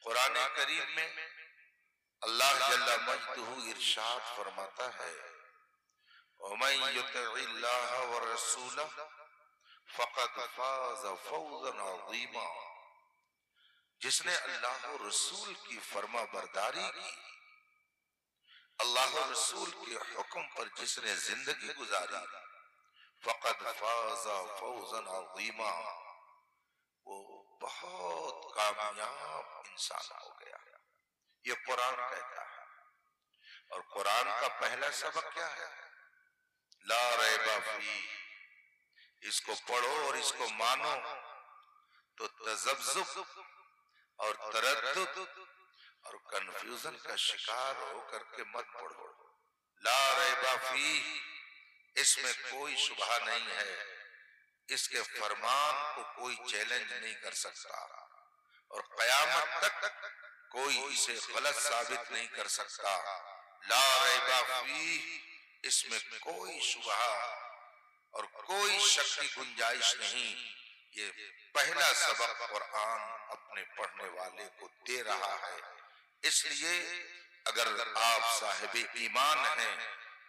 قرآن کریم میں اللہ جل مجدہ ارشاد فرماتا ہے وَمَن يُطِعِ اللَّهَ وَرَسُولَهُ فَقَدْ فَازَ فَوْزًا عَظِيمًا۔ جس نے اللہ و رسول کی فرما برداری کی، اللہ و رسول کے حکم پر جس نے زندگی گزاری، فَقَدْ فَازَ فَوْزًا عَظِيمًا، وہ بہت کامیاب انسان ہو گیا۔ یہ قرآن کہتا ہے، اور قرآن کا پہلا سبق کیا ہے؟ لا ریب فیہ۔ اس کو پڑھو اور اس کو مانو تو تذبذب اور تردد اور کنفیوژن کا شکار ہو کر کے مت پڑھو۔ لا ریب فیہ، اس میں کوئی شبہ نہیں ہے، اس کے فرمان کو کوئی چیلنج نہیں کر سکتا، اور قیامت تک کوئی اسے غلط ثابت نہیں کر سکتا۔ لا ریب فیہ، اس میں کوئی شبہ اور کوئی شک کی گنجائش نہیں۔ یہ پہلا سبق قرآن اپنے پڑھنے والے کو دے رہا ہے۔ اس لیے اگر آپ صاحب ایمان ہیں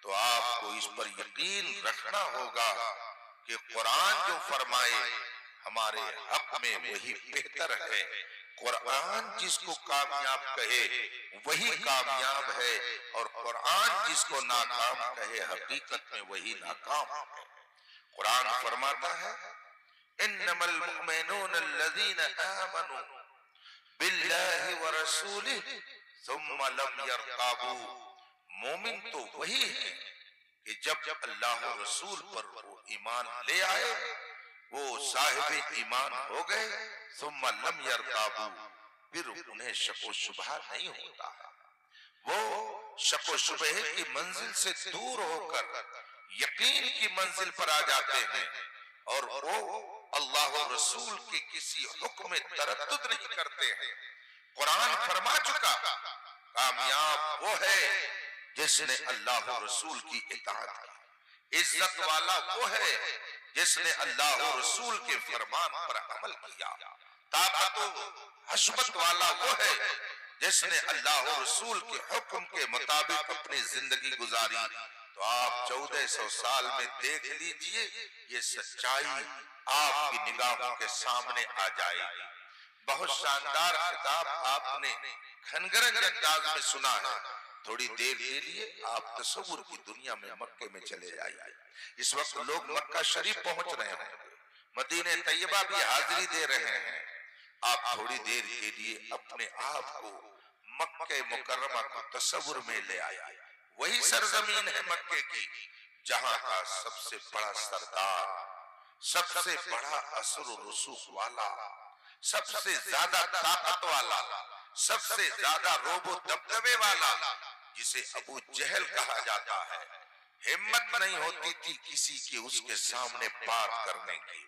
تو آپ کو اس پر یقین رکھنا ہوگا کہ قرآن جو فرمائے ہمارے حق میں وہی بہتر ہے۔ قرآن جس کو کامیاب کہے وہی کامیاب ہے، اور قرآن جس کو ناکام کہے حقیقت میں وہی ناکام ہے۔ قرآن فرماتا ہے انما المؤمنون الذین آمنوا باللہ ورسولہ ثم لم یرتابوا۔ مومن تو وہی ہے کہ جب اللہ و رسول پر وہ ایمان لے آئے وہ صاحب ایمان ہو گئے، ثم لم یرتابوا، پھر انہیں شک و شبہ نہیں ہوتا ہے۔ وہ شک و شبہ کی منزل سے دور ہو کر یقین کی منزل پر آ جاتے ہیں، اور وہ اللہ و رسول کے کسی حکم میں تردد نہیں کرتے ہیں۔ قرآن فرما چکا کامیاب وہ ہے جس نے اللہ و رسول کی اطاعت کی، عزت والا وہ ہے جس نے اللہ و رسول کے فرمان پر عمل کیا، طاقت و حشمت والا وہ ہے جس نے اللہ و رسول کے حکم کے مطابق اپنی زندگی گزاری۔ تو آپ 1400 سال میں دیکھ لیجئے یہ سچائی آپ کی نگاہوں کے سامنے آ جائے گی۔ بہت شاندار خطاب آپ نے کھنگرنج انداز میں سنا ہے۔ تھوڑی دیر کے لیے آپ تصور کی دنیا میں مکے میں چلے جائیے۔ اس وقت لوگ مکہ شریف پہنچ رہے ہیں، مدینہ طیبہ بھی حاضری دے رہے ہیں۔ آپ تھوڑی دیر کے لیے اپنے آپ کو مکہ مکرمہ کو تصور میں لے آئے۔ وہی سرزمین ہے مکے کی جہاں کا سب سے بڑا سردار، سب سے بڑا اثر و رسوخ والا، سب سے زیادہ طاقت والا، سب سے زیادہ روب و دبدبے والا، جسے ابو جہل کہا جاتا ہے، ہمت نہیں ہوتی تھی کسی کی اس کے سامنے بات کرنے کی۔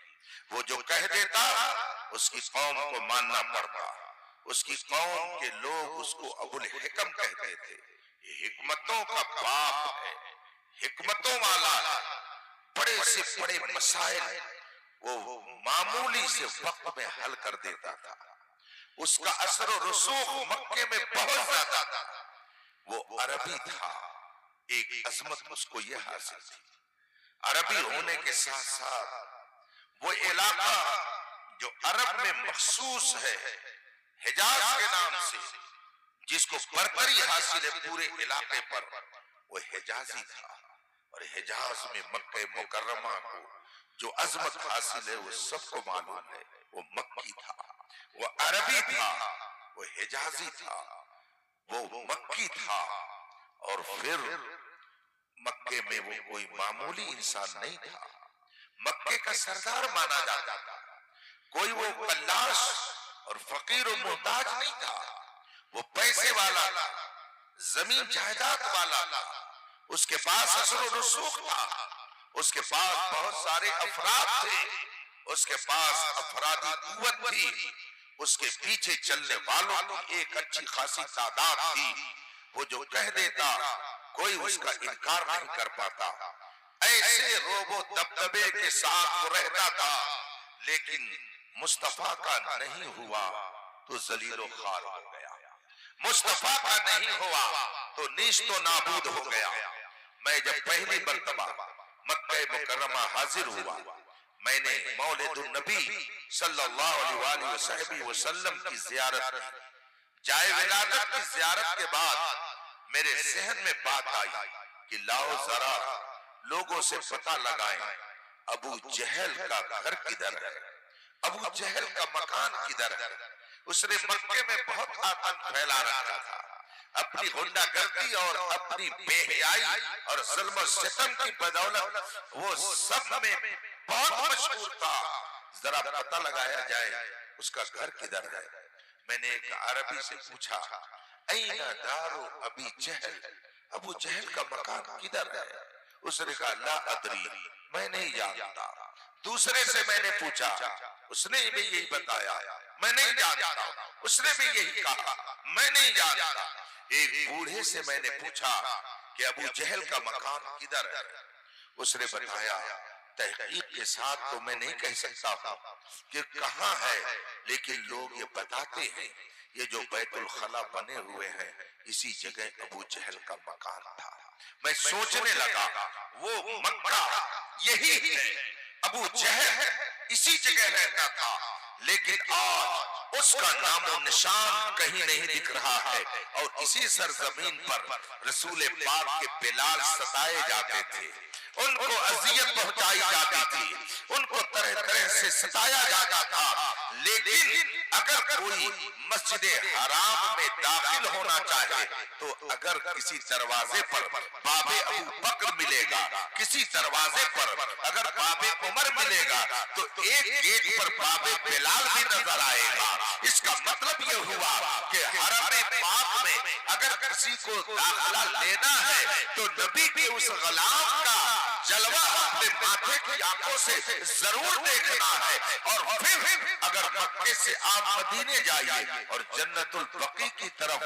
وہ جو کہہ دیتا اس کی قوم کو ماننا پڑتا۔ اس کی قوم کے لوگ اس کو ابو الحکم کہتے تھے۔ یہ حکمتوں کا باپ ہے، حکمتوں والا، بڑے سے بڑے مسائل وہ معمولی سے وقت میں حل کر دیتا تھا۔ اس کا اثر و رسوخ مکے میں بہت زیادہ تھا۔ وہ عربی تھا، ایک عظمت اس کو یہ حاصل تھی۔ عربی ہونے کے ساتھ ساتھ وہ علاقہ جو عرب میں مخصوص ہے حجاز کے نام سے، جس کو برتری حاصل ہے پورے علاقے پر، وہ حجازی تھا۔ اور حجاز میں مکہ مکرمہ کو جو عظمت حاصل ہے وہ سب کو معلوم ہے، وہ مکی تھا، وہ عربی تھا، وہ حجازی تھا، وہ مکی تھا۔ اور پھر مکے میں وہ کوئی معمولی انسان نہیں تھا، مکے کا سردار مانا جاتا تھا۔ کوئی وہ قلاش اور فقیر و محتاج نہیں تھا، وہ پیسے والا تھا، زمین جائیداد والا تھا، اس کے پاس اثر و رسوخ تھا، اس کے پاس بہت سارے افراد تھے، اس کے پاس افرادی قوت تھی، اس کے پیچھے چلنے والوں کی ایک اچھی خاصی تعداد تھی۔ وہ جو کہہ دیتا کوئی اس کا انکار نہیں کر پاتا۔ ایسے روب و دبدبے کے ساتھ وہ رہتا تھا، لیکن مصطفیٰ کا نہیں ہوا۔ تو ذلیل و خوار ہو گیا، مصطفیٰ کا نہیں ہوا تو نیست و نابود ہو گیا۔ میں جب پہلی مرتبہ مکہ مکرمہ حاضر ہوا، میں نے مولد النبی صلی اللہ علیہ وسلم کی زیارت کی۔ جائے ولادت کی زیارت کے بعد میرے ذہن میں بات آئی کہ لاؤ ذرا لوگوں سے پتہ لگائیں ابو جہل کا گھر کدھر ہے، ابو جہل کا مکان کدھر ہے۔ اس نے مکے میں بہت آتنک پھیلا رکھا تھا، اپنی غنڈہ گردی اور اپنی بے حیائی اور ظلم و ستم کی بدولت وہ سب میں بہت مشہور تھا۔ ذرا پتہ لگایا جائے اس کا گھر کدھر ہے۔ میں نے ایک عربی سے پوچھا این دارو ابی جہل، ابو جہل کا مکان کدھر ہے؟ اس نے کہا لا ادری، میں نہیں جانتا۔ دوسرے سے میں نے پوچھا، اس نے بھی یہی بتایا میں نہیں جانتا۔ اس نے بھی یہی کہا میں نہیں جانتا۔ ایک بوڑھے سے میں نے پوچھا کہ ابو جہل کا مکان کدھر ہے؟ اس نے بتایا تحقیق کے ساتھ تو میں نہیں کہہ سکتا ہوں کہ کہاں ہے، لیکن لوگ یہ بتاتے ہیں یہ جو بیت الخلا بنے ہوئے ہیں اسی جگہ ابو جہل کا مکان تھا۔ میں سوچنے لگا وہ مکہ یہی ہے، ابو جہل اسی جگہ رہتا تھا، لیکن آج اس کا نام و نشان کہیں نہیں دکھ رہا ہے، اور اسی سرزمین پر رسول پاک کے بلال ستائے جاتے تھے، ان کو اذیت پہنچائی جاتی تھی، ان کو طرح طرح سے ستایا جاتا تھا۔ لیکن اگر کوئی مسجد حرام میں داخل ہونا چاہے تو اگر کسی دروازے پر باب ابو بکر ملے گا، کسی دروازے پر اگر باب عمر ملے گا تو ایک گیٹ پر باب بلال بھی نظر آئے گا۔ اس کا مطلب یہ ہوا کہ حرم پاک میں اگر کسی کو داخلہ لینا ہے تو نبی کے اس غلام کا جلوہ اپنے ماتھے کی آنکھوں سے ضرور دیکھنا ہے، اور پھر اگر مکے سے آپ مدینے جائیے اور جنت البقیع کی طرف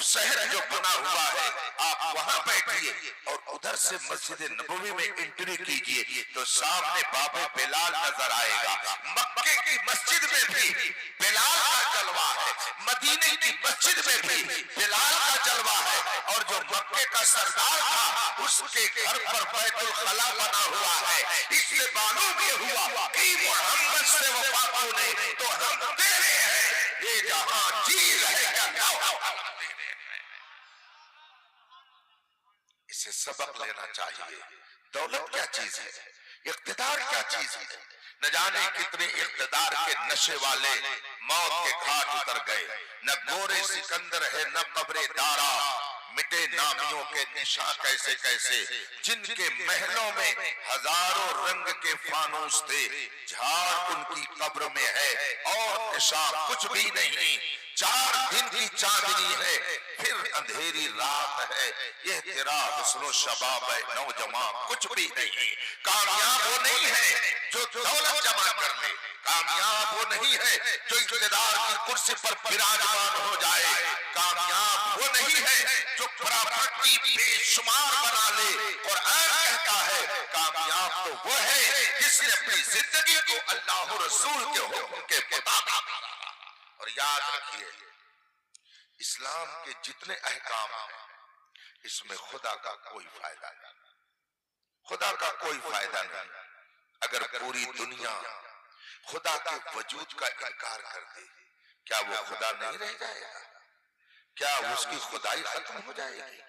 شہر جو بنا ہوا ہے آپ وہاں بیٹھیے اور ادھر سے مسجد نبوی میں انٹری کیجئے تو سامنے باب بلال نظر آئے گا۔ مکے کی مسجد میں بھی بلال کا جلوہ ہے، مدینے کی مسجد میں بھی بلال کا جلوہ ہے، اور جو مکے کا سردار تھا اس کے گھر پر بیت الخلا بنا ہوا ہے۔ اس سے معلوم یہ ہوا کہ محمد سے وفا نے تو ہم تیرے ہیں، یہ جہاں جی رہے گا اسے سبق لینا چاہیے۔ دولت کیا چیز ہے، اقتدار کیا چیز ہے؟ نہ جانے کتنے اقتدار کے نشے والے موت کے گھاٹ اتر گئے، نہ گورے سکندر ہے نہ قبر دارا، مٹے نامیوں کے نشان کیسے کیسے، جن کے محلوں میں ہزاروں رنگ کے فانوس تھے، جھاڑ ان کی قبر میں ہے اور نشان کچھ بھی نہیں۔ 4 دن کی چاندنی ہے پھر اندھیری رات ہے، یہ تیرا حسن و شباب ہے نوجوان کچھ بھی نہیں۔ کامیاب وہ نہیں ہے جو دولت جمع کر لے، کامیاب وہ نہیں ہے جو اقتدار کی کرسی پر براجمان ہو جائے، کامیاب وہ نہیں ہے جو پراپرٹی بے شمار بنا لے۔ قرآن کہتا ہے کامیاب تو وہ ہے جس نے اپنی زندگی کو اللہ و رسول کے حکم کے مطابق۔ اور یاد رکھیے اسلام کے جتنے احکام ہیں اس میں خدا کا کوئی فائدہ نہیں، خدا کا کوئی فائدہ نہیں۔ اگر پوری دنیا خدا کے وجود کا انکار کر دے کیا وہ خدا نہیں رہ جائے گا؟ کیا اس کی خدائی ختم ہو جائے گی؟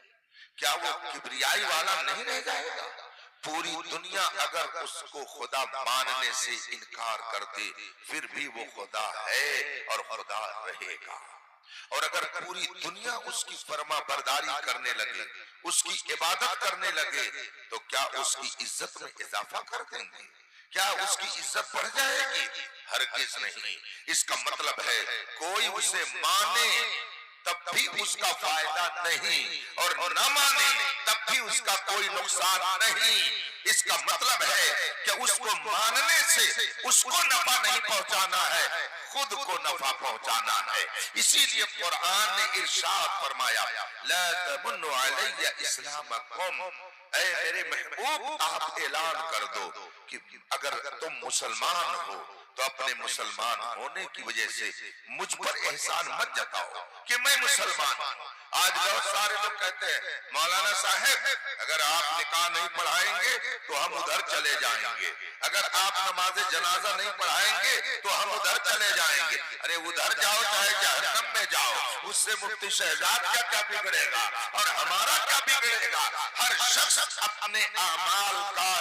کیا وہ کبریائی والا نہیں رہ جائے گا؟ پوری دنیا اگر اس کو خدا ماننے سے انکار کر دے پھر بھی وہ خدا ہے اور خدا رہے گا، اور اگر پوری دنیا اس کی فرما برداری کرنے لگے، اس کی عبادت کرنے لگے تو کیا اس کی عزت میں اضافہ کر دیں گے؟ کیا اس کی عزت بڑھ جائے گی؟ ہرگز نہیں۔ اس کا مطلب ہے کوئی اسے مانے تب بھی اس کا فائدہ نہیں، اور نہ مانے تب بھی اس کا کوئی نقصان نہیں۔ اس کا مطلب ہے کہ اس کو ماننے سے اس کو نفع نہیں پہنچانا ہے، خود کو نفع پہنچانا ہے۔ اسی لیے قرآن نے ارشاد فرمایا لا تمنوا علی اسلامکم، اے میرے محبوب آپ اعلان کر دو کہ اگر تم مسلمان ہو تو اپنے مسلمان ہونے کی وجہ سے مجھ پر احسان مت جتاؤ کہ میں مسلمان ہوں۔ آج بہت سارے لوگ کہتے ہیں مولانا صاحب اگر آپ نکاح نہیں پڑھائیں گے تو ہم ادھر چلے جائیں گے، اگر آپ نماز جنازہ نہیں پڑھائیں گے تو ہم ادھر چلے جائیں گے۔ ارے ادھر جاؤ چاہے جہنم میں جاؤ، اس سے مفتی شہزاد کا کیا بگڑے گا اور ہمارا کیا بگڑے گا؟ ہر شخص اپنے اعمال کا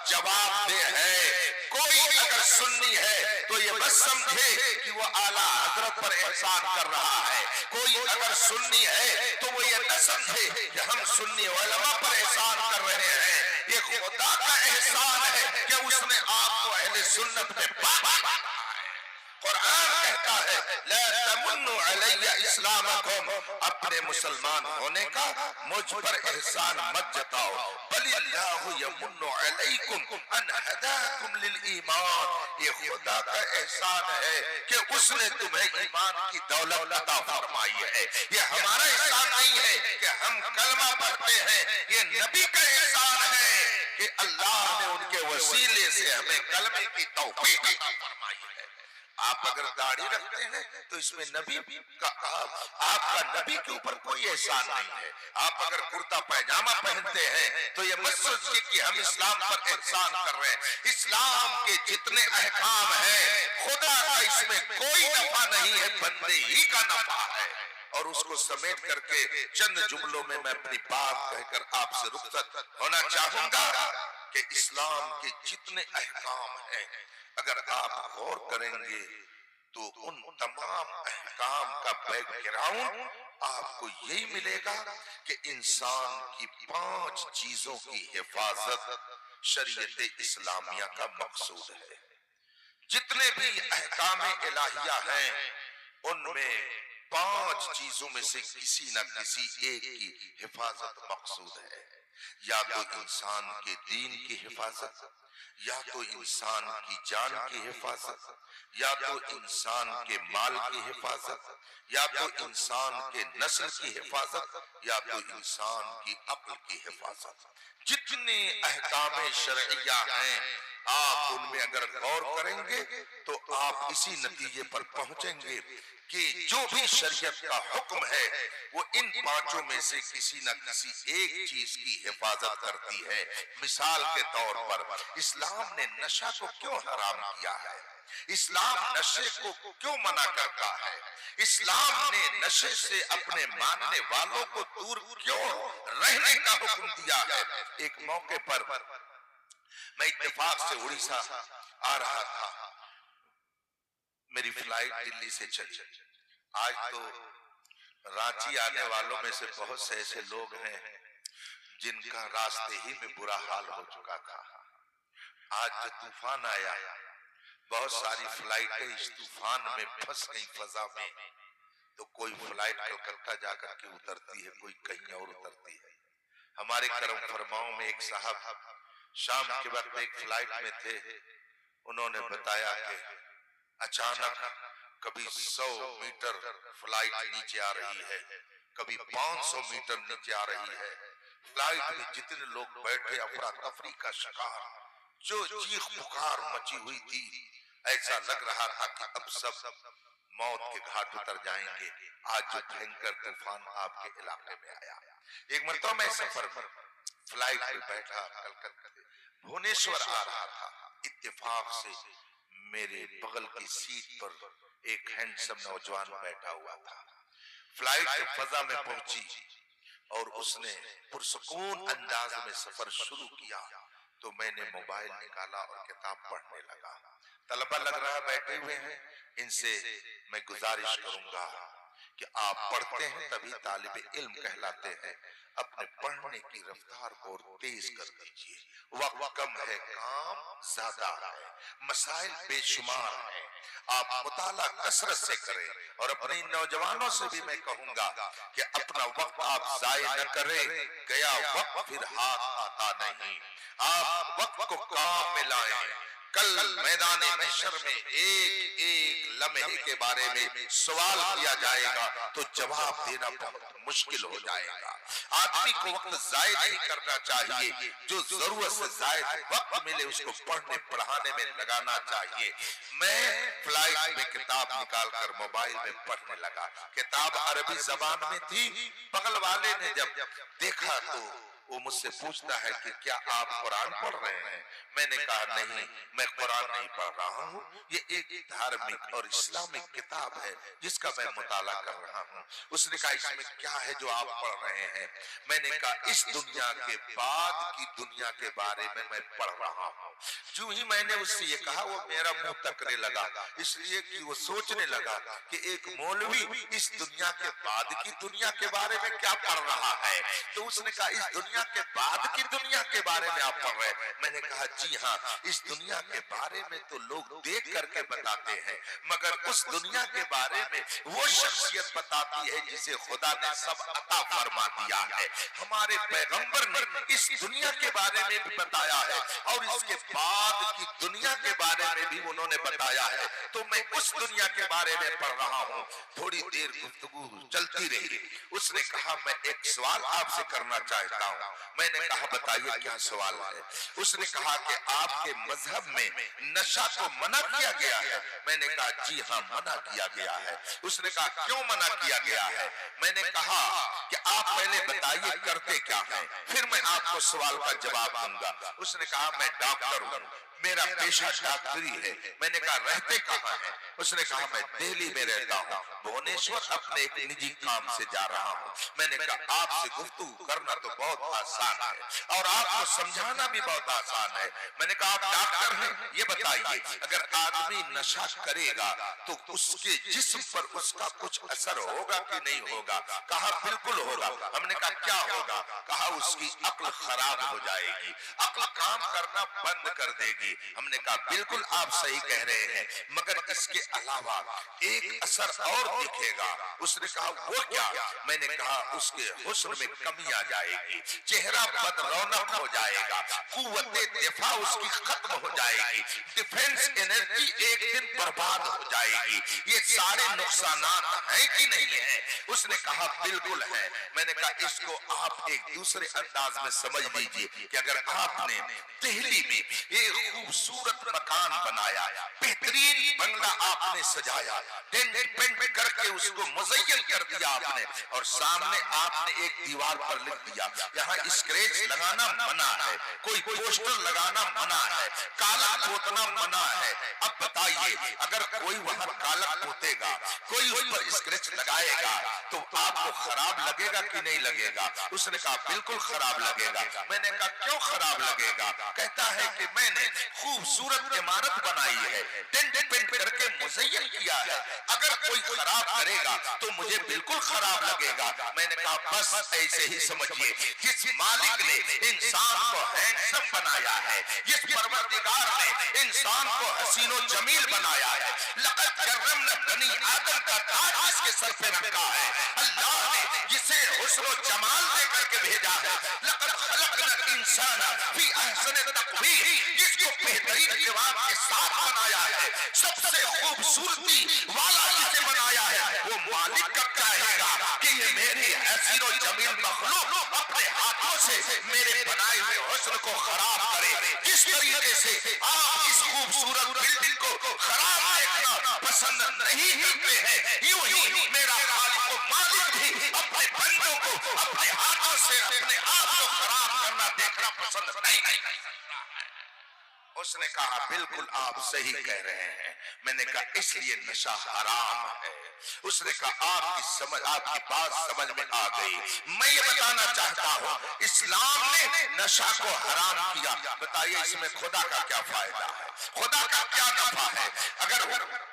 جواب دہ ہے۔ کوئی اگر سنی ہے تو یہ بس سمجھے کہ وہ اعلیٰ حضرت پر احسان کر رہا ہے، کوئی اگر سنی ہے تو وہ یہ نہ سمجھے کہ ہم سنی علماء پر احسان کر رہے ہیں۔ یہ خدا کا احسان ہے کہ اس نے آپ کو اہل سنت میں بات قرآن کہتا ہے لا تمنوا علی اسلامکم، اپنے مسلمان ہونے کا مجھ پر احسان مت جتاؤ، بل اللہ یمن علیکم ان ہداکم للایمان، یہ خدا کا احسان ہے کہ اس نے تمہیں ایمان کی دولت عطا فرمائی ہے۔ یہ ہمارا احسان نہیں ہے کہ ہم کلمہ پڑھتے ہیں، یہ نبی کا احسان ہے کہ اللہ نے ان کے وسیلے سے ہمیں کلمے کی توفیق عطا فرمائی ہے۔ آپ اگر داڑھی رکھتے ہیں تو اس میں نبی کا آپ کا نبی کے اوپر کوئی احسان نہیں ہے۔ آپ اگر کرتا پیجامہ پہنتے ہیں تو یہ مت سوچیے کہ ہم اسلام پر احسان کر رہے ہیں۔ اسلام کے جتنے احکام ہیں خدا کا اس میں کوئی نفع نہیں ہے، بندے ہی کا نفع ہے۔ اور اس کو سمیٹ کر کے چند جملوں میں اپنی بات کہہ کر آپ سے رخصت ہونا چاہوں گا کہ اسلام کے جتنے احکام ہیں اگر آپ غور کریں گے تو ان تمام احکام کا بیک گراؤنڈ آپ کو یہی ملے گا کہ انسان کی 5 چیزوں کی حفاظت شریعت اسلامیہ کا مقصود ہے۔ جتنے بھی احکام الہیہ ہیں ان میں 5 چیزوں میں سے کسی نہ کسی ایک کی حفاظت مقصود ہے، یا تو انسان کے دین کی حفاظت، یا تو انسان کی جان کی حفاظت، یا تو انسان کے مال کی حفاظت، یا تو انسان کے نسل کی حفاظت، یا تو انسان کی عقل کی حفاظت۔ جتنے احکام شرعیہ ہیں آپ ان میں اگر غور کریں گے تو آپ اسی نتیجے پر پہنچیں گے کہ جو بھی شریعت کا حکم ہے وہ ان 5 میں سے کسی نہ کسی ایک چیز کی حفاظت کرتی ہے۔ مثال کے طور پر اسلام نے نشہ کو کیوں حرام کیا ہے؟ اسلام نشے کو کیوں منع کرتا ہے؟ اسلام نے نشے سے اپنے ماننے والوں کو دور کیوں رہنے کا حکم دیا ہے؟ ایک موقع پر میں اتفاق سے اڑیسہ آ رہا تھا، میری فلائٹ دلی سے چلی۔ آج تو رانچی آنے والوں میں سے بہت سے ایسے لوگ ہیں جن کا راستے ہی میں برا حال ہو چکا تھا۔ آج جو طوفان آیا بہت ساری فلائٹیں اس طوفان میں پھنس گئی فضا میں، تو کوئی فلائٹ کلکتہ جا کر کے اترتی ہے، کوئی کہیں اور اترتی ہے۔ ہمارے کرم فرماؤں میں ایک صاحب شام کے وقت ایک فلائٹ میں تھے، انہوں نے بتایا کہ اچانک کبھی 100 میٹر فلائٹ نیچے آ رہی ہے، کبھی 500 میٹر نیچے آ رہی ہے۔ فلائٹ میں جتنے لوگ بیٹھے افراتفری کا شکار، جو چیخ پکار مچی ہوئی تھی، ایسا لگ رہا تھا کہ اب سب موت کے گھاٹ اتر جائیں گے۔ آج جو بھینکر طوفان آپ کے علاقے میں آیا، ایک مرتبہ میں سفر میں فلائٹ میں بیٹھا کلکتہ بھونیشور آ رہا تھا، اتفاق سے میرے بغل کی سیٹ پر ایک ہینڈسم نوجوان بیٹھا ہوا تھا۔ فلائٹ فضا میں پہنچی اور اس نے پرسکون انداز میں سفر شروع کیا تو میں نے موبائل نکالا اور کتاب پڑھنے لگا۔ طلبہ لگ رہا بیٹھے ہوئے ہیں، ان سے میں گزارش کروں گا کہ آپ پڑھتے ہیں تبھی طالب علم کہلاتے ہیں، اپنے پڑھنے کی رفتار کو تیز کر دیجئے۔ وقت کم ہے، کام زیادہ ہے، مسائل بے شمار ہیں، آپ مطالعہ کثرت سے کریں۔ اور اپنے نوجوانوں سے بھی میں کہوں گا کہ اپنا وقت آپ ضائع نہ کریں، گیا وقت پھر ہاتھ آتا نہیں۔ آپ وقت کو کام میں لائیں، کل میدان محشر میں ایک ایک لمحے کے بارے میں سوال کیا جائے گا تو جواب دینا بہت مشکل ہو جائے گا۔ آدمی کو وقت ضائع نہیں کرنا چاہیے، جو ضرورت سے زائد وقت ملے اس کو پڑھنے پڑھانے میں لگانا چاہیے۔ میں فلائٹ میں کتاب نکال کر موبائل میں پڑھنے لگا، کتاب عربی زبان میں تھی۔ بغل والے نے جب دیکھا تو وہ مجھ سے پوچھتا ہے کہ کیا آپ قرآن پڑھ رہے ہیں؟ میں نے کہا نہیں، میں قرآن نہیں پڑھ رہا ہوں، یہ ایک دھارمک اور اسلامک کتاب ہے جس کا میں مطالعہ کر رہا ہوں۔ اس نے کہا اس میں کیا ہے جو آپ پڑھ رہے ہیں؟ میں نے کہا اس دنیا کے بعد کی دنیا کے بارے میں پڑھ رہا ہوں۔ جو ہی میں نے اس سے یہ کہا وہ میرا منہ تکنے لگا، اس لیے کہ وہ سوچنے لگا کہ ایک مولوی اس دنیا کے بعد کی دنیا کے بارے میں کیا پڑھ رہا ہے۔ تو اس نے کہا اس دنیا کے بعد کی دنیا کے بارے میں آپ پڑھ رہے ہیں؟ میں نے کہا جی ہاں، اس دنیا کے بارے میں تو لوگ دیکھ کر کے بتاتے ہیں، مگر اس دنیا کے بارے میں وہ شخصیت بتاتی ہے جسے خدا نے سب عطا فرما دیا ہے۔ ہمارے پیغمبر نے اس دنیا کے بارے میں بھی بتایا ہے اور اس کے بعد کی دنیا کے بارے میں بھی انہوں نے بتایا ہے، تو میں اس دنیا کے بارے میں پڑھ رہا ہوں۔ تھوڑی دیر گفتگو چلتی رہی، اس نے کہا میں ایک سوال آپ سے کرنا چاہتا ہوں۔ میں نے کہا بتائیے کیا سوال ہے؟ اس نے کہا کہ آپ کے مذہب میں نشہ کو منع کیا گیا ہے؟ میں نے کہا جی ہاں منع کیا گیا ہے۔ اس نے کہا کیوں منع کیا گیا ہے؟ میں نے کہا کہ آپ پہلے بتائیے کرتے کیا ہیں، پھر میں آپ کو سوال کا جواب دوں گا۔ اس نے کہا میں ڈاکٹر ہوں، میرا پیشہ ڈاکٹری ہے۔ میں نے کہا رہتے کہاں ہیں؟ اس نے کہا میں دہلی میں رہتا ہوں، بھونیشور اپنے ایک نجی کام سے جا رہا ہوں۔ میں نے کہا آپ سے گفتگو کرنا تو بہت آسان ہے اور آپ کو سمجھانا بھی بہت آسان ہے۔ میں نے کہا آپ ڈاکٹر ہیں، یہ بتائیے اگر آدمی نشہ کرے گا تو اس کے جسم پر اس کا کچھ اثر ہوگا کہ نہیں ہوگا؟ کہا بالکل ہوگا۔ ہم نے کہا کیا ہوگا؟ کہا اس کی عقل خراب ہو جائے گی، عقل کام کرنا بند کر دے گی۔ ہم نے کہا بالکل آپ صحیح کہہ رہے ہیں، مگر اس کے علاوہ ایک اثر اور دکھے گا۔ اس نے کہا وہ کیا؟ میں نے کہا اس کے حسن میں کمی آ جائے گی، چہرہ بد رونق ہو جائے گا، قوت دفاع اس کی ختم ہو جائے گی، ڈیفنس انرجی ایک دن برباد ہو جائے گی۔ یہ سارے نقصانات ہیں کہ نہیں ہیں؟ اس نے کہا بالکل ہے۔ میں نے کہا اس کو آپ ایک دوسرے انداز میں سمجھ لیجئے کہ اگر آپ نے دہلی میں ایک خوبصورت مکان بنایا، بہترین بنگلہ آپ نے سجایا، ٹینٹ پینٹ کر کے اس کو مزین کر دیا آپ نے، اور سامنے آپ نے ایک دیوار پر لکھ دیا یہاں اسکریچ لگانا منع ہے، کوئی پوسٹر لگانا منع ہے، کالا پوتنا منع ہے۔ اب بتائیے اگر کوئی وہاں کالا پوتے گا، کوئی اس پر اسکریچ لگائے گا تو آپ کو خراب لگے گا کہ نہیں لگے گا؟ اس نے کہا بالکل خراب لگے گا۔ میں نے کہا کیوں خراب لگے گا؟ کہتا ہے کہ میں نے خوبصورت عمارت بنائی ہے، ٹینٹ پینٹ کر کے مزین کیا ہے، اگر کوئی خراب کرے گا تو مجھے بالکل خراب لگے گا۔ میں نے کہا بس ایسے ہی سمجھیے، جس مالک نے انسان کو ہینڈسم بنایا ہے، جس پروردگار نے انسان کو حسین و جمیل بنایا ہے، لقد کرمنا بنی آدم کا تاج جس کے سر پہ رکھا ہے، اللہ نے جسے حسن و جمال دے کر کے بھیجا ہے، لقد خلقنا الانسان فی احسن تقویم، جس کو بہترین جواب کے ساتھ بنایا ہے، سب سے خوبصورتی والا جسے بنایا ہے، وہ مالک کب چاہے گا کہ یہ میری حسین و جمیل مخلوق اپنے ہاتھوں سے میرے بنائے ہوئے حسن کو خراب کرے؟ جس طریقے سے آپ اس خوبصورت بلڈنگ کو خراب دیکھنا پسند نہیں کرتے ہیں، یوں ہی میرا خالق و مالک بھی اپنے بندوں کو اپنے ہاتھوں سے اپنے آپ کو خراب کرنا دیکھنا پسند نہیں کرتا ہے۔ اس نے کہا بالکل آپ صحیح کہہ رہے ہیں۔ میں نے کہا اس لیے نشہ حرام ہے۔ اس نے کہا آپ کی بات سمجھ میں آ گئی۔ میں یہ بتانا چاہتا ہوں اسلام نے نشہ کو حرام کیا، بتائیے اس میں خدا کا کیا فائدہ ہے، خدا کا کیا نفع ہے؟ اگر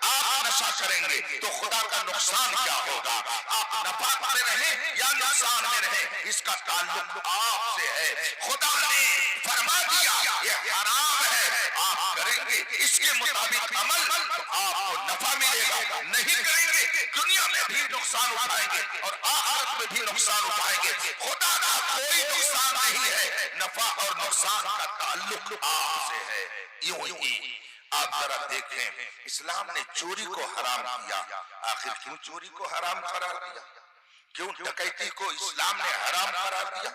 آپ نشہ کریں گے تو خدا کا نقصان کیا ہوگا؟ آپ نفع میں رہیں یا نقصان میں رہیں، اس کا تعلق آپ سے ہے۔ خدا نے فرما دیا یہ حرام ہے، آپ کریں گے اس کے مطابق عمل تو آپ کو نفع ملے گا، نہیں کریں گے دنیا میں بھی نقصان اٹھائیں گے اور آخرت میں بھی نقصان اٹھائیں گے۔ خدا کا کوئی نقصان نہیں ہے، نفع اور نقصان کا تعلق آپ سے ہے۔ یوں ہی آپ ذرا دیکھیں اسلام نے چوری کو حرام کیا، آخر کیوں چوری کو حرام قرار دیا؟ کیوں ڈکیتی کو اسلام نے حرام قرار دیا؟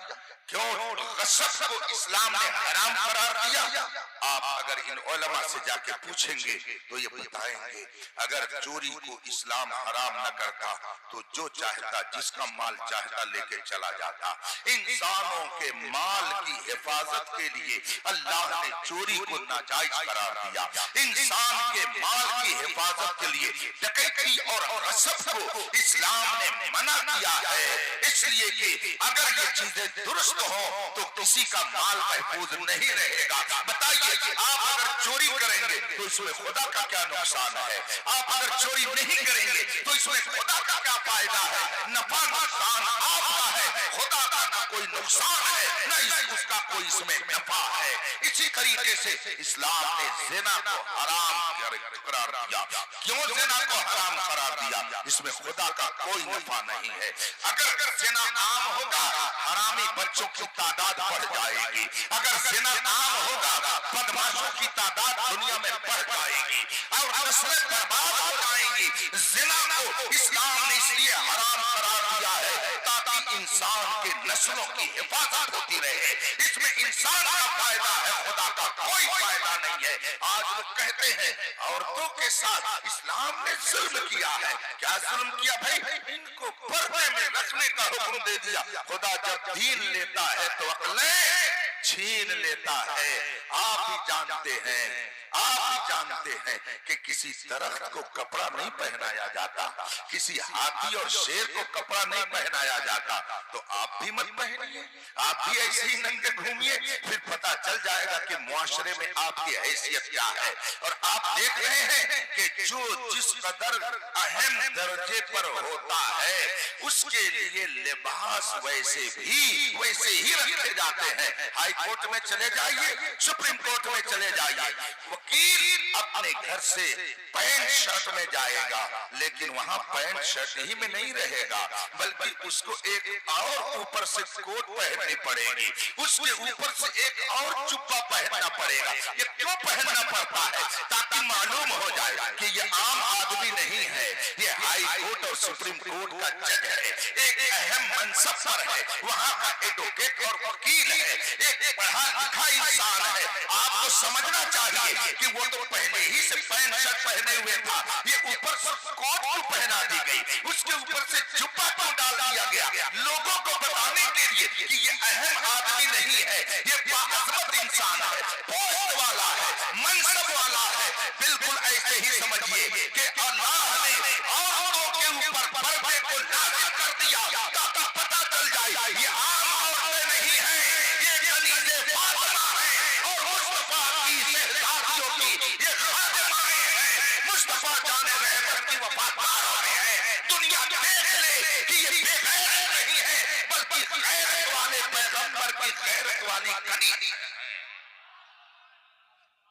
کیوں غصب کو اسلام نے حرام قرار دیا؟ آپ اگر ان علماء سے جا کے پوچھیں گے تو یہ بتائیں گے اگر چوری کو اسلام حرام نہ کرتا تو جو چاہتا جس کا مال چاہتا لے کے چلا جاتا۔ انسانوں کے مال کی حفاظت کے لیے اللہ نے چوری کو ناجائز قرار دیا، انسان کے مال کی حفاظت کے لیے ڈکیتی اور غصب کو اسلام نے منع کیا ہے، اس لیے کہ اگر یہ چیزیں درست ہوں تو کسی کا مال محفوظ نہیں رہے گا۔ بتائیے آپ اگر چوری کریں گے تو اس میں خدا کا کیا نقصان ہے؟ آپ اگر چوری نہیں کریں گے تو اس میں خدا کا کیا فائدہ ہے؟ نفع نقصان آپ کا ہے، خدا کا نہ کوئی نقصان ہے نہ اس کا کوئی اس میں نفع ہے۔ اسی طریقے سے اسلام نے زنا کو حرام قرار دیا۔ کیوں زنا کو حرام قرار دیا؟ اس میں خدا کا کوئی نفع نہیں ہے۔ اگر زنا عام ہوگا حرامی بچوں کی تعداد بڑھ جائے گی، اگر زنا عام ہوگا بدماشوں کی تعداد دنیا میں بڑھ جائے گی اور نسلیں برباد ہو جائیں گی۔ زنا کو اسلام نے اس لیے حرام قرار دیا ہے تاکہ انسان کے نسلوں کی حفاظت ہوتی رہے، اس میں انسان کا فائدہ ہے، خدا کا کوئی فائدہ نہیں ہے۔ آج لوگ کہتے ہیں عورتوں کے ساتھ اسلام نے ظلم کیا ہے۔ کیا ظلم کیا بھائی؟ ان کو پردے میں رکھنے کا حکم دے دیا۔ خدا جب دین لیتا ہے تو عقلیں چھین لیتا ہے۔ آپ ہی جانتے ہیں کہ کسی درخت کو کپڑا نہیں پہنایا جاتا، کسی ہاتھی اور شیر کو کپڑا نہیں پہنایا جاتا، تو آپ بھی مت پہنیے، آپ بھی ایسے ہی ننگے گھومیے، پھر پتہ چل جائے گا کہ معاشرے میں آپ کی حیثیت کیا ہے۔ اور آپ دیکھ رہے ہیں کہ جو جس قدر اہم درجے پر ہوتا ہے اس کے لیے لباس ویسے ہی رکھے جاتے ہیں۔ ہائی کورٹ میں چلے جائیے، سپریم کورٹ میں چلے جائیے، وکیل اپنے گھر سے پینٹ شرٹ میں جائے گا، لیکن وہاں پینٹ شرٹ ہی میں نہیں رہے گا، بلکہ اس کو ایک اور اوپر سے کوٹ پہننی پڑے گی، اس کے اوپر سے ایک اور جبہ پہننا پڑے گا۔ یہ کیوں پہننا پڑتا ہے؟ تاکہ معلوم ہو جائے کہ یہ عام آدمی نہیں ہے، یہ ہائی کورٹ اور سپریم کورٹ کا جج ہے، ایک اہم منصب پر ہے، وہاں کا ایڈوکیٹ اور وکیل ہے، ایک پڑھا لکھا انسان ہے۔ آپ کو سمجھنا چاہیے کہ وہ تو پہلے ہی سے پینٹ شرٹ پہنے ہوئے تھا، یہ اوپر سے کوٹ کیوں پہنا دی گئی، اس کے اوپر سے جبہ کیوں ڈال دیا گیا؟ لوگوں کو بتانے کے لیے کہ یہ اہم آدمی نہیں ہے، یہ باعظمت انسان ہے، پوسٹ والا ہے، منصب والا ہے۔ بالکل ایسے ہی سمجھیے کہ اللہ نے عورتوں کے اوپر پردے کو لازم کر دیا تاکہ پتہ چل جائے یہ عام عورتیں نہیں ہیں، یہ کنیزِ فاطمہ ہیں اور مصطفیٰ کی شہزادیوں کی یہ خادمائیں ہیں، مصطفیٰ جان رحمت کی وفادار ہیں۔ دنیا دیکھ لے کہ یہ بے غیرت نہیں ہے بلکہ غیرت والے پیغمبر کی غیرت والی کنیز ہے۔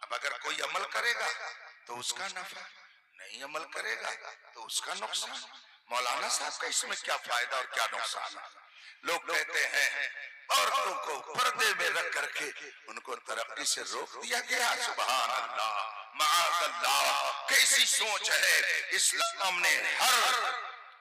اب اگر کوئی عمل کرے گا تو اس کا نفع، نہیں عمل کرے گا تو اس کا نقصان۔ مولانا صاحب کا اس میں کیا فائدہ اور کیا نقصان ہے؟ لوگ کہتے ہیں عورتوں کو پردے میں رکھ کر کے ان کو ترقی سے روک دیا گیا۔ سبحان اللہ، معاذ اللہ، کیسی سوچ ہے! اسلام نے ہر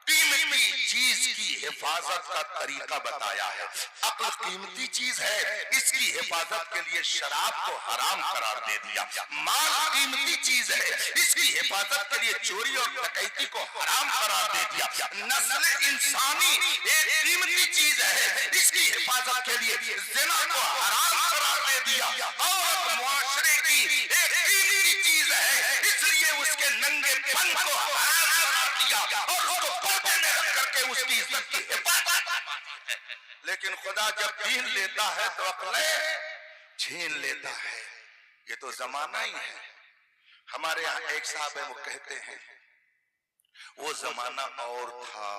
قیمتی چیز کی حفاظت کا طریقہ بتایا ہے۔ عقل قیمتی چیز ہے، اس کی حفاظت کے لیے شراب کو حرام قرار دے دیا۔ مال قیمتی چیز ہے، اس کی حفاظت کے لیے چوری اور ڈکیتی کو حرام قرار دے دیا۔ نسل انسانی ایک قیمتی چیز ہے، اس کی حفاظت کے لیے زنا کو حرام قرار دے دیا۔ اور معاشرے کی ایک قیمتی چیز ہے، اس لیے اس کے ننگے پن کو حرام قرار دیا اور اس کو پردے میں رکھ کر کے اس کی عزت کی حفاظت۔ لیکن خدا جب دین لیتا ہے تو عقلیں چھین لیتا ہے۔ یہ تو زمانہ ہی ہے۔ ہمارے ہاں ایک صاحب ہے، وہ کہتے ہیں وہ زمانہ اور تھا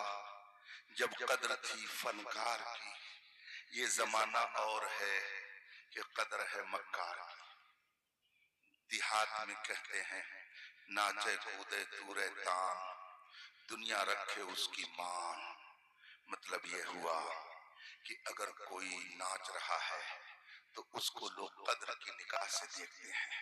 جب قدر تھی فنکار کی، یہ زمانہ اور ہے کہ قدر ہے مکار کی۔ دیہات میں کہتے ہیں ناچے کودے تورے تان، دنیا رکھے اس کی مان۔ مطلب یہ ہوا کہ اگر کوئی ناچ رہا ہے تو اس کو لوگ قدر کی نگاہ سے دیکھتے ہیں،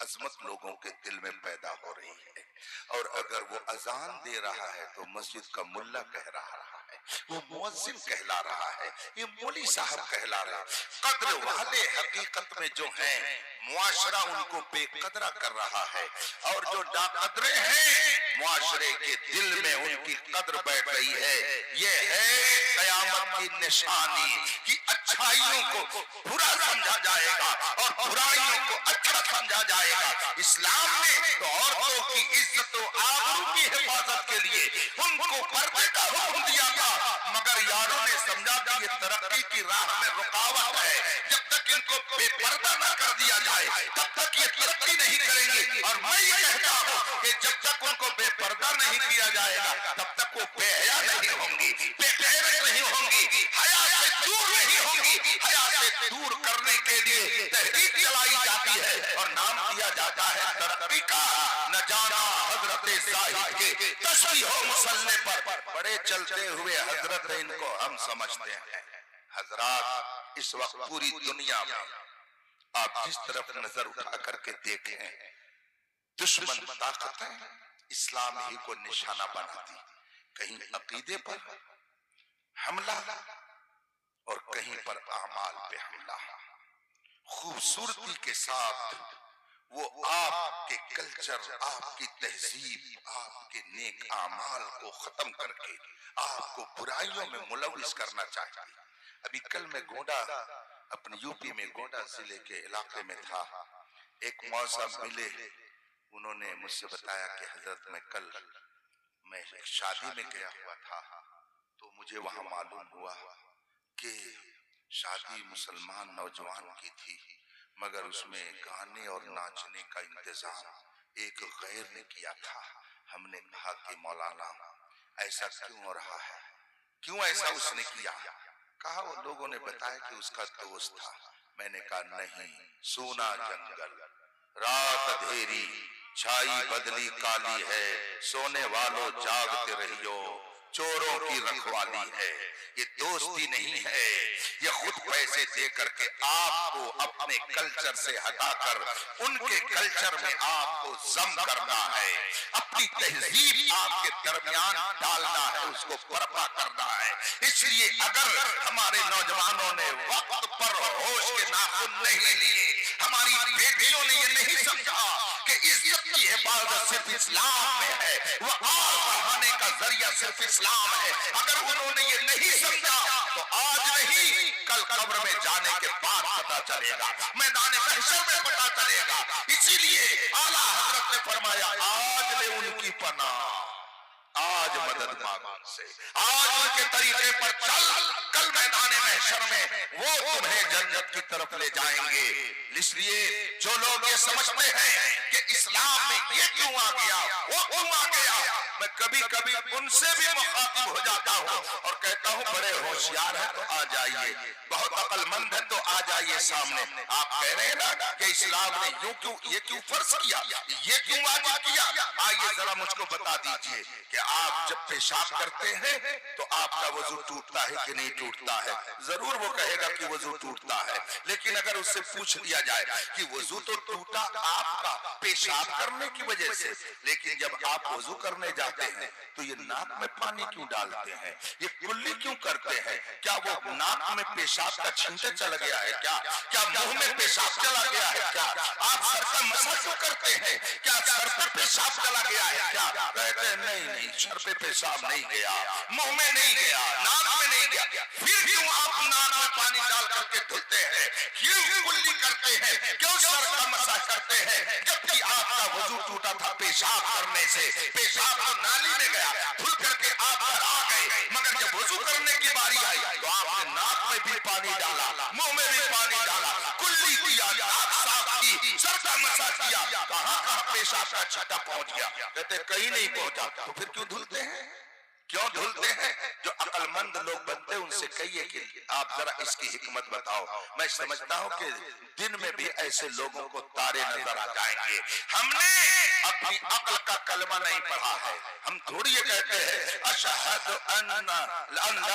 عظمت لوگوں کے دل میں پیدا ہو رہی ہے، اور اگر وہ اذان دے رہا ہے تو مسجد کا ملا کہہ رہا ہے، وہ مؤذن کہلا رہا ہے، یہ مولوی صاحب کہلا رہا ہے۔ قدر والے حقیقت میں جو ہیں معاشرہ ان کو بے قدرہ کر رہا ہے، اور جو ناقدرے ہیں معاشرے کے دل میں ان کی قدر بیٹھ رہی ہے۔ یہ ہے قیامت کی نشانی کہ اچھائیوں کو برا سمجھا جائے گا اور برائیوں کو اچھا سمجھا جائے گا۔ اسلام نے تو عورتوں کی عزت و آبرو کی حفاظت کے لیے ان کو پردے کا حکم دیا تھا، مگر یاروں نے سمجھا کہ یہ ترقی کی راہ میں رکاوٹ ہے، جب تک ان کو بے پردہ نہ کر دیا جائے تب تک یہ ترقی نہیں کریں گے۔ اور میں یہ کہتا ہوں کہ جب تک ان کو بے پردہ نہیں کیا جائے گا تب تک وہ بے حیا نہیں ہوں گی، بے غیرت نہیں ہوں گی، حیا سے دور نہیں ہوں گی۔ حیا سے دور کرنے کے لیے تحریک چلائی جاتی ہے اور نام دیا جاتا ہے ترقی کا۔ نہ جانا حضرت زاہد کے تشبیہ و مسلح پر بڑے چلتے ہوئے حضرت ان کو ہم سمجھتے ہیں۔ حضرات اس وقت پوری دنیا میں آپ جس طرف نظر اٹھا کر کے دیکھیں، دشمن طاقتیں اسلام ہی کو نشانہ بناتی، کہیں عقیدے پر حملہ اور کہیں پر اعمال پہ حملہ۔ خوبصورتی کے ساتھ وہ آپ کے کلچر، آپ کی تہذیب، آپ کے نیک اعمال کو ختم کر کے آپ کو برائیوں میں ملوث کرنا چاہتی۔ ابھی کل میں گونڈا، اپنے یوپی میں گونڈا ضلع کے علاقے میں تھا، ایک موضوع ملے، انہوں نے مجھ سے بتایا کہ حضرت میں ایک شادی میں گیا ہوا تھا، تو مجھے وہاں معلوم ہوا کہ شادی مسلمان نوجوان کی تھی، مگر اس میں گانے اور ناچنے کا انتظام ایک غیر نے کیا تھا۔ ہم نے کہا کہ مولانا ایسا کیوں ہو رہا ہے، کیوں ایسا اس نے کیا؟ کہا وہ لوگوں نے بتایا کہ اس کا دوست تھا۔ میں نے کہا نہیں، سونا جنگل، رات اندھیری، چھائی بدلی کالی ہے، سونے والوں جاگتے رہیو، چوروں کی رکھوالی ہے۔ یہ دوستی نہیں ہے، یہ خود پیسے دے کر کے آپ کو اپنے کلچر سے ہٹا کر ان کے کلچر میں آپ کو ضم کرنا ہے، اپنی تہذیب آپ کے درمیان ڈالنا ہے، اس کو برپا کرنا ہے۔ اس لیے اگر ہمارے نوجوانوں نے وقت پر ہوش کے ناخن نہیں لیے، ہماری بیٹیوں نے یہ نہیں سمجھا کہ عزت کی حفاظت صرف اسلام میں ہے، وہ آگ بڑھانے کا ذریعہ صرف اسلام ہے، اگر انہوں نے یہ نہیں سمجھا تو آج نہیں کل قبر میں جانے کے بعد پتا چلے گا، میدان محشر میں پتا چلے گا۔ اسی لیے اعلیٰ حضرت نے فرمایا آج لے ان کی پناہ، آج مدد مانگ ان سے، آج ان کے طریقے پر چل، کل میدان محشر میں وہ تمہیں جنت کی طرف لے جائیں گے۔ اس لیے جو لوگ یہ سمجھتے ہیں کہ اسلام میں یہ کیوں آ گیا، وہ کیوں آ گیا، میں کبھی کبھی ان سے بھی مخاطب ہو جاتا ہوں اور کہتا ہوں بڑے ہوشیار ہیں تو آ جائیے، بہت عقل مند ہیں تو آ جائیے سامنے۔ آپ کہہ رہے ہیں نا کہ اسلام نے یہ کیوں فرض کیا، یہ کیوں واجب کیا، آئیے ذرا مجھ کو بتا دیجئے کہ آپ جب پیشاب کرتے ہیں تو آپ کا وضو ٹوٹتا ہے کہ نہیں ٹوٹتا ہے؟ ضرور وہ کہے گا کہ وضو ٹوٹتا ہے، لیکن اگر اس سے پوچھ لیا جائے کہ وضو تو ٹوٹا آپ کا پیشاب کرنے کی وجہ سے، لیکن جب آپ وضو کرنے جاتے ہیں تو یہ ناک میں پانی کیوں ڈالتے ہیں، یہ کلی کیوں کرتے ہیں؟ کیا وہ ناک میں پیشاب کا چھینٹا چلا گیا ہے کیا منہ میں پیشاب چلا گیا ہے کیا؟ آپ سر کا مسح کیوں کرتے ہیں؟ کیا سر پر پیشاب چلا گیا ہے کیا؟ کہتے ہیں نہیں، سر پہ پیشاب نہیں گیا، منہ میں نہیں گیا، ناک میں نہیں گیا۔ پھر کیوں آپ ناک میں پانی ڈال کر کے دھلتے ہیں، کیوں کلی کرتے ہیں، کیوں سر کا مسح کرتے ہیں؟ جبکہ آپ کا وضو ٹوٹا تھا پیشاب کرنے سے، پیشاب تو نالی میں گیا، دھل کر کے آپ گھر آ گئے، مگر جب وضو کرنے کی باری آئی تو آپ نے ناک میں بھی پانی ڈالا، منہ میں بھی پانی ڈالا، کلی کیا، ناک صاف کی، سر کا مسح کیا، کہاں پیشاب کا چھٹا پہنچ گیا؟ کہتے کہیں نہیں پہنچا، تو پھر کیوں دھلتے ہیں؟ کیوں دھلتے ہیں؟ جو عقل مند لوگ بنتے ان سے کہیے کہ آپ ذرا اس کی حکمت بتاؤ. میں سمجھتا ہوں کہ دن میں بھی ایسے لوگوں کو تارے نظر آ جائیں گے. ہم نے اپنی عقل کا کلمہ نہیں پڑھا ہے. ہم تھوڑی یہ کہتے ہیں اشہد ان لا الہ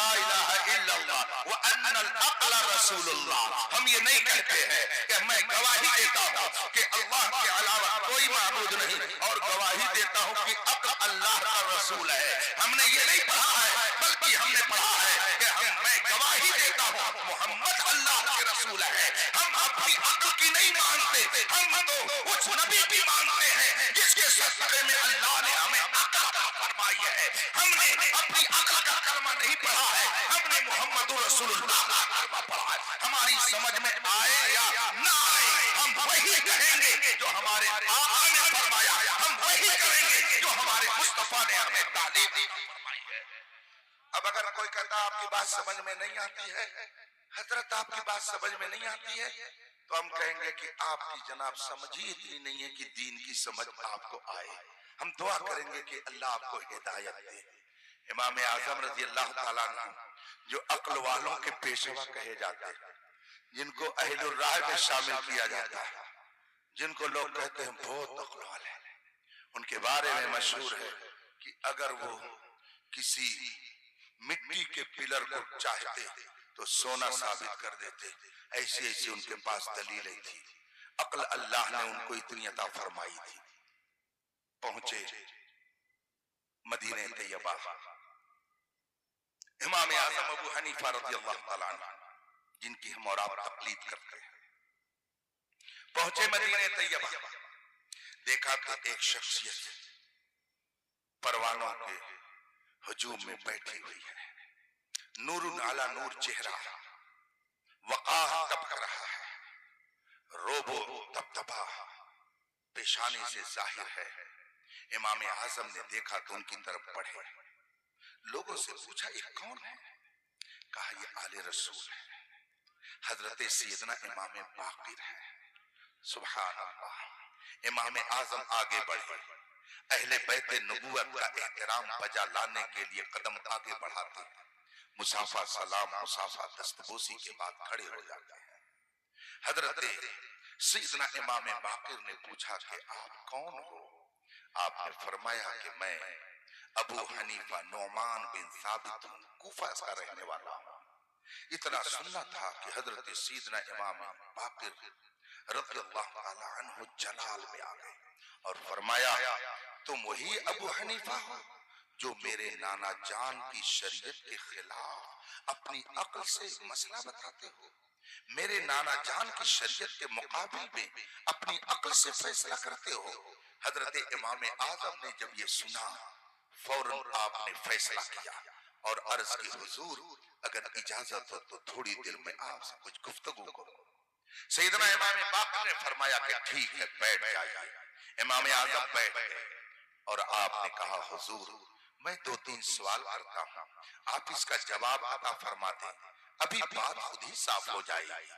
الا اللہ وان العقل رسول اللہ. ہم یہ نہیں کہتے ہیں کہ میں گواہی دیتا ہوں کہ اللہ کے علاوہ کوئی معبود نہیں اور گواہی دیتا ہوں کہ عقل اللہ کا رسول ہے. ہم نے یہ نہیں پڑھا ہے بلکہ ہم نے پڑھا ہے کہ میں گواہی دیتا ہوں محمد اللہ کے رسول ہے. ہم اپنی عقل کی نہیں مانتے, ہم تو اس نبی کی مانتے ہیں جس کے صدقے میں اللہ نے ہمیں عقل عطا فرمائی ہے. ہم نے اپنی عقل کا کلمہ نہیں پڑھا ہے, ہم نے محمد رسول اللہ کا کلمہ پڑھا ہے. ہماری سمجھ میں آئے یا نہ آئے ہم وہی کہیں گے جو ہمارے آقا نے فرمایا, ہم وہی کریں گے جو ہمارے مصطفیٰ نے ہمیں تعلیم فرمائی ہے. اب اگر کوئی کہتا آپ کی بات سمجھ میں نہیں آتی ہے, حضرت آپ کی بات سمجھ میں نہیں آتی ہے, تو ہم کہیں گے کہ آپ کی جناب سمجھ ہی اتنی نہیں ہے کہ دین کی سمجھ آپ کو آئے. ہم دعا کریں گے کہ اللہ آپ کو ہدایت دے. امام اعظم رضی اللہ تعالیٰ عنہ جو عقل والوں کے پیشوا کہے جاتے ہیں, جن کو اہل الرائے میں شامل کیا جاتا ہے, جن کو لوگ کہتے ہیں بہت عقل والے, ان کے بارے میں مشہور ہے کہ اگر وہ کسی مٹی کے پلر کو چاہتے تو سونا ثابت کر دیتے. ایسی ایسی ان کے پاس دلیلیں تھی. عقل اللہ نے ان کو اتنی عطا فرمائی تھی. پہنچے مدینہ طیبہ, امام اعظم ابو حنیفہ رضی اللہ تعالیٰ عنہ جن کی ہم اور آپ تقلید کرتے ہیں, پہنچے مدینہ طیبہ, دیکھا کہ ایک شخصیت پروانوں کے ہجوم میں بیٹھی ہوئی ہے. نور علی نور چہرہ, وقار ٹپک رہا ہے, روبو دبدبا پیشانی سے ظاہر ہے. امام اعظم نے دیکھا تو ان کی طرف بڑھے, لوگوں سے پوچھا یہ کون ہے؟ کہا یہ آل رسول ہے, حضرت سیدنا امام باقر ہے. سبحان اللہ. امام اعظم آگے بڑھے, اہل بیت نبوت کا احترام بجا لانے کے لیے قدم آگے بڑھاتے, مصافہ سلام مصافہ دستبوسی کے بعد کھڑے ہو جاتے ہیں. حضرت سیدنا امام باقر نے پوچھا کہ آپ کون ہو؟ آپ نے فرمایا کہ میں ابو حنیفہ نعمان بن ثابت ہوں, کوفہ کا رہنے والا ہوں. اتنا سننا تھا کہ حضرت سیدنا امام باقر رضی اللہ تعالی عنہ جلال میں آ گئے اور فرمایا تم وہی ابو حنیفہ ہو جو میرے نانا جان کی شریعت کے خلاف اپنی عقل سے مسئلہ بتاتے ہو, میرے نانا جان کی شریعت کے مقابل میں اپنی عقل سے فیصلہ کرتے ہو. حضرت امام اعظم نے جب یہ سنا فوراً آپ نے فیصلہ کیا اور عرض کی حضور اگر اجازت ہو تو تھوڑی دیر میں آپ سے کچھ گفتگو کروں. سیدنا امام باقر نے فرمایا کہ ٹھیک ہے بیٹھ جائیے. امام اعظم بیٹھ گئے اور آپ نے کہا حضور میں 2-3 سوال کرتا ہوں, آپ اس کا جواب عطا فرما دیں, ابھی بات خود ہی صاف ہو جائے گی.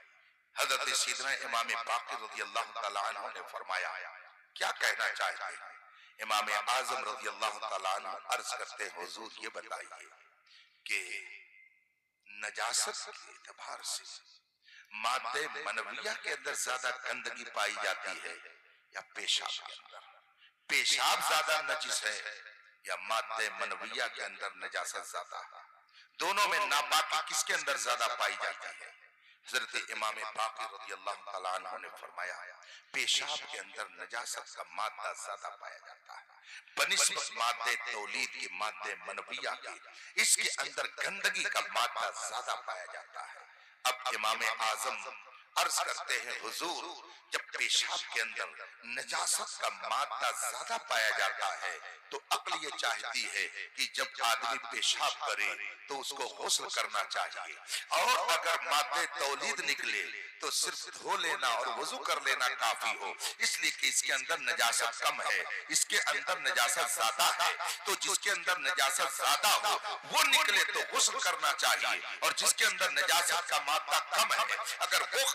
حضرت سیدنا امام باقر رضی اللہ تعالیٰ عنہ نے فرمایا کیا کہنا چاہتے ہیں؟ امام اعظم رضی اللہ تعالیٰ عنہ عرض کرتے حضور یہ بتائیے کہ نجاست کے اعتبار سے مادہ منویہ کے اندر زیادہ گندگی پائی جاتی ہے یا پیشاب کے اندر؟ پیشاب زیادہ نجس ہے یا مادہ منویہ کے اندر نجاست زیادہ ہے؟ دونوں میں ناپاکی کس کے اندر زیادہ پائی جاتی ہے؟ حضرت امام باقر رضی اللہ تعالیٰ عنہ نے فرمایا پیشاب کے اندر نجاست کا مادہ زیادہ پایا جاتا ہے بنسبت مادہ تولید کی مادہ منویہ کے, اس کے اندر گندگی کا مادہ زیادہ پایا جاتا ہے. اب امام اعظم عرض کرتے ہیں حضور جب پیشاب کے اندر نجاست کا مادہ زیادہ پایا جاتا ہے تو عقل یہ چاہتی ہے کہ جب آدمی پیشاب کرے تو اس کو غسل کرنا چاہیے, اور اگر مادہ تولید نکلے تو صرف دھو لینا اور وضو کر لینا کافی ہو, اس لیے کہ اس کے اندر نجاست کم ہے, اس کے اندر نجاست زیادہ ہے. تو جس کے اندر نجاست زیادہ ہو وہ نکلے تو غسل کرنا چاہیے, اور جس کے اندر نجاست کا مادہ کم ہے اگر وہ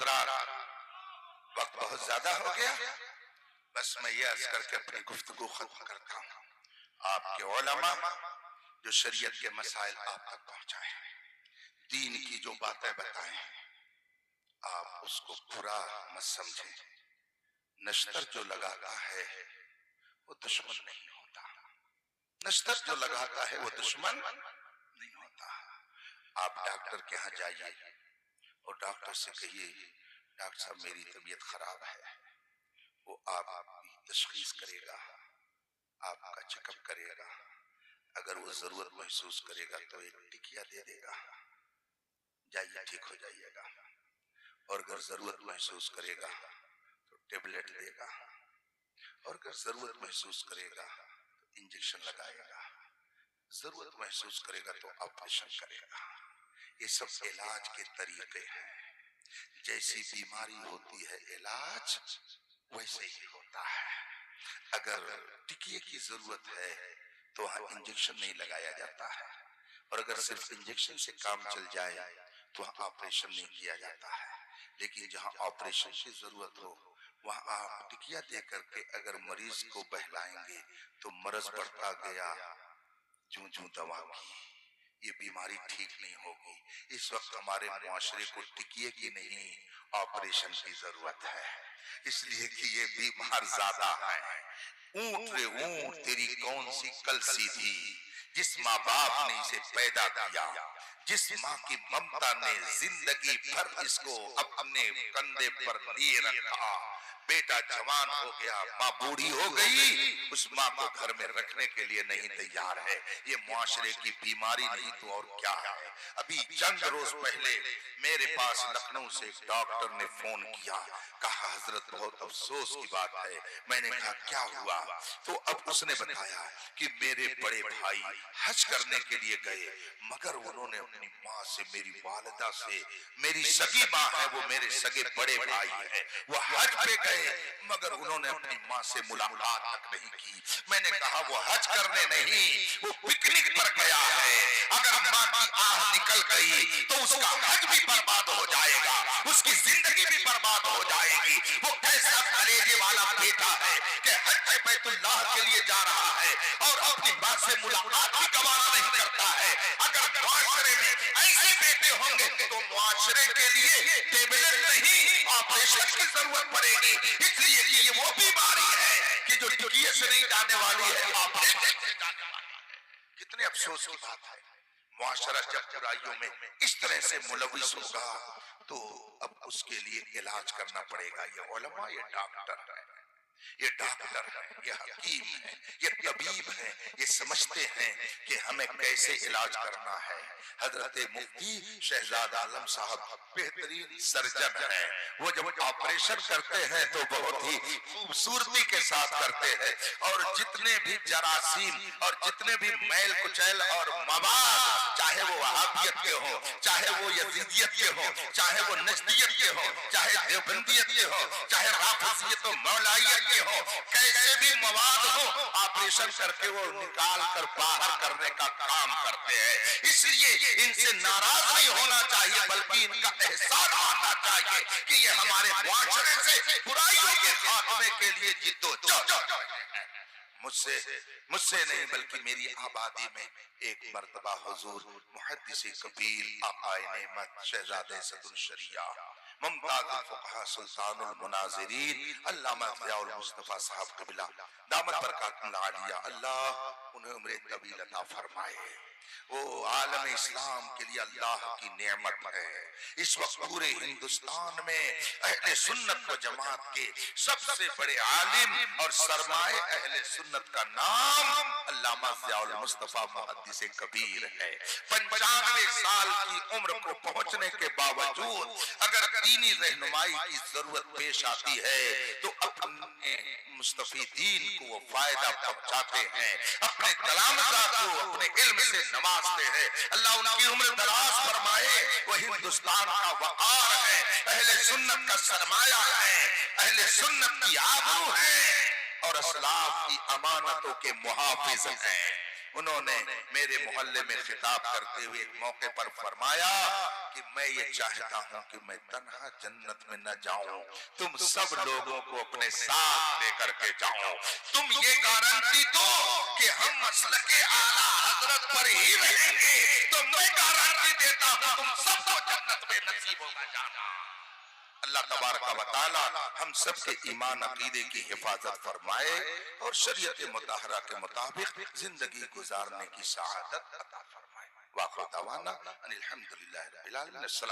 حضرات وقت بہت زیادہ ہو گیا، بس میں یہ عرض کر کے اپنی گفتگو ختم کرتا ہوں. آپ کے علماء جو شریعت کے مسائل آپ تک پہنچائیں، دین کی جو باتیں بتائیں، آپ اس کو برا مت سمجھیں. نشتر جو لگاتا ہے وہ دشمن نہیں ہوتا، نشتر جو لگاتا ہے وہ دشمن نہیں ہوتا. آپ ڈاکٹر کے ہاں جائیے اور ڈاکٹر سے کہیے ڈاکٹر صاحب میری طبیعت خراب ہے، وہ آپ کی تشخیص کرے گا، آپ کا چیک اپ کرے گا. اگر وہ ضرورت محسوس کرے گا تو ایک ٹکیا دے دے گا، جائیے ٹھیک ہو جائیے گا. اور اگر ضرورت محسوس کرے گا تو ٹیبلٹ دے گا، اور اگر ضرورت محسوس کرے گا تو انجیکشن لگائے گا، ضرورت محسوس کرے گا تو آپریشن کرے گا. یہ سب علاج کے طریقے ہیں. جیسی بیماری ہوتی ہے علاج ویسے ہی ہوتا ہے. اگر ٹکیے کی ضرورت ہے تو وہاں انجیکشن نہیں لگایا جاتا ہے، اور اگر صرف انجیکشن سے کام چل جائے تو وہاں آپریشن نہیں کیا جاتا ہے. لیکن جہاں آپریشن کی ضرورت ہو وہاں آپ ٹکیا دے کر کے اگر مریض کو بہلائیں گے تو مرض بڑھتا گیا، جوں جوں دوا کی یہ بیماری ٹھیک نہیں ہوگی. اس وقت ہمارے معاشرے کو ٹکیے کی نہیں آپریشن کی ضرورت ہے، اس لیے کہ یہ بیمار زیادہ ہیں. اونٹ رے اونٹ تیری کون سی کلسی تھی، جس ماں باپ نے اسے پیدا کیا، جس ماں کی ممتا نے زندگی بھر اس کو اپنے کندھے پر لیے رکھا. بیٹا جوان ہو گیا، ماں بوڑھی ہو گئی، اس ماں کو گھر میں رکھنے کے لیے نہیں تیار ہے. یہ معاشرے کی بیماری نہیں تو اور کیا ہے. ابھی چند روز پہلے میرے پاس لکھنؤ سے ایک ڈاکٹر نے فون کیا، کہا حضرت بہت افسوس کی بات ہے. میں نے کہا کیا ہوا؟ تو اب اس نے بتایا کہ میرے بڑے بھائی حج کرنے کے لیے گئے، مگر انہوں نے اپنی ماں سے، میری والدہ سے، میری سگی ماں ہے وہ میرے سگے بڑے بھائی ہیں، وہ حج پہ گئے مگر انہوں نے اپنی ماں سے ملاقات تک نہیں کی. میں نے کہا وہ حج کرنے نہیں، وہ پکنک پر گیا ہے. اگر ماں کی آہ نکل گئی تو اس کا حج بھی برباد ہو جائے گا، اس کی زندگی بھی برباد ہو جائے گی. وہ کیسا کلیجے والا بیٹا ہے کہ حج بیت اللہ کے لیے جا رہا ہے اور اپنی ماں سے ملاقات بھی گوارا نہیں کرتا ہے. اگر معاشرے میں ایسے بیٹے ہوں گے تو معاشرے کے لیے ٹیبلٹ نہیں آپریشن کی ضرورت پڑے گی. اس لیے کہ یہ وہ بیماری ہے کہ جو ٹکیے سے نہیں جانے والی ہے، آپریشن سے جانے والی ہے. کتنے افسوس کی بات ہے. معاشرہ جب برائیوں میں اس طرح سے ملوث ہوگا تو اب اس کے لیے علاج کرنا پڑے گا. یہ علماء، یہ ڈاکٹر ہیں، یہ ڈاکٹر ہیں، یہ حکیم ہیں، یہ طبیب ہیں، یہ سمجھتے ہیں کہ ہمیں کیسے علاج کرنا ہے. حضرت مفتی شہزاد عالم صاحب بہترین سرجن ہیں. وہ جب آپریشن کرتے ہیں تو بہت ہی خوبصورتی کے ساتھ کرتے ہیں، اور جتنے بھی جراثیم اور جتنے بھی میل کچیل اور مواد، چاہے وہ وہابیت کے ہوں، چاہے وہ یزیدیت کے ہوں، چاہے وہ نجدیت کے ہوں، چاہے دیوبندیت کے ہوں، چاہے رافضیت و مولائیت کے ہوں، کیسے بھی مواد ہو آپریشن کر کے وہ نکال کر باہر کرنے کا کام کرتے ہیں. اس لیے ان سے ناراض نہیں ہونا چاہیے بلکہ ان کا احساس آنا چاہیے کہ یہ ہمارے معاشرے سے برائیوں کے خاتمے کے لیے جدوجہد ہے. مجھ سے نہیں بلکہ میری آبادی میں ایک مرتبہ حضور محدث کبیر آقا نعمت شہزادہ اسد الشریعہ ممتاز الفقہاء سلطان المناظرین علامہ ضیاء المصطفیٰ صاحب قبلہ دامت برکاتہ العالیہ، اللہ انہیں عمر طویل عطا فرمائے. وہ عالم اسلام کے لیے اللہ کی نعمت ہے. اس وقت پورے ہندوستان میں اہل سنت و جماعت کے سب سے بڑے عالم اور سرمایہ اہل سنت کا نام علامہ ضیاء المصطفیٰ محدث کبیر ہے. 95 سال کی عمر کو پہنچنے کے باوجود اگر دینی رہنمائی کی ضرورت پیش آتی ہے تو اپنے مستفیدین کو وہ فائدہ پہنچاتے ہیں، اپنے تلامذہ کو اپنے علم سے نوازتے ہیں. اللہ ان کی عمر دراز فرمائے. وہ ہندوستان کا وقار ہے، اہل سنت کا سرمایہ ہے، اہل سنت کی آبرو ہے اور اسلاف کی امانتوں کے محافظ ہیں. انہوں نے میرے محلے میں خطاب کرتے ہوئے ایک موقع پر فرمایا کہ میں یہ چاہتا ہوں کہ میں تنہا جنت میں نہ جاؤں، تم سب لوگوں کو اپنے ساتھ لے کر کے جاؤں، تم یہ گارنٹی دو کہ ہم مسلک اعلیٰ حضرت پر ہی رہیں گے تو میں گارنٹی دیتا ہوں تم سب کو جنت میں نصیب ہوگا جانا۔ اللہ تبارک و تعالی ہم سب کے ایمان عقیدے کی حفاظت فرمائے اور شریعت مطہرہ کے مطابق زندگی گزارنے کی سعادت عطا فرمائے۔ وآخر دعوانا ان الحمدللہ رب العالمین۔ السلام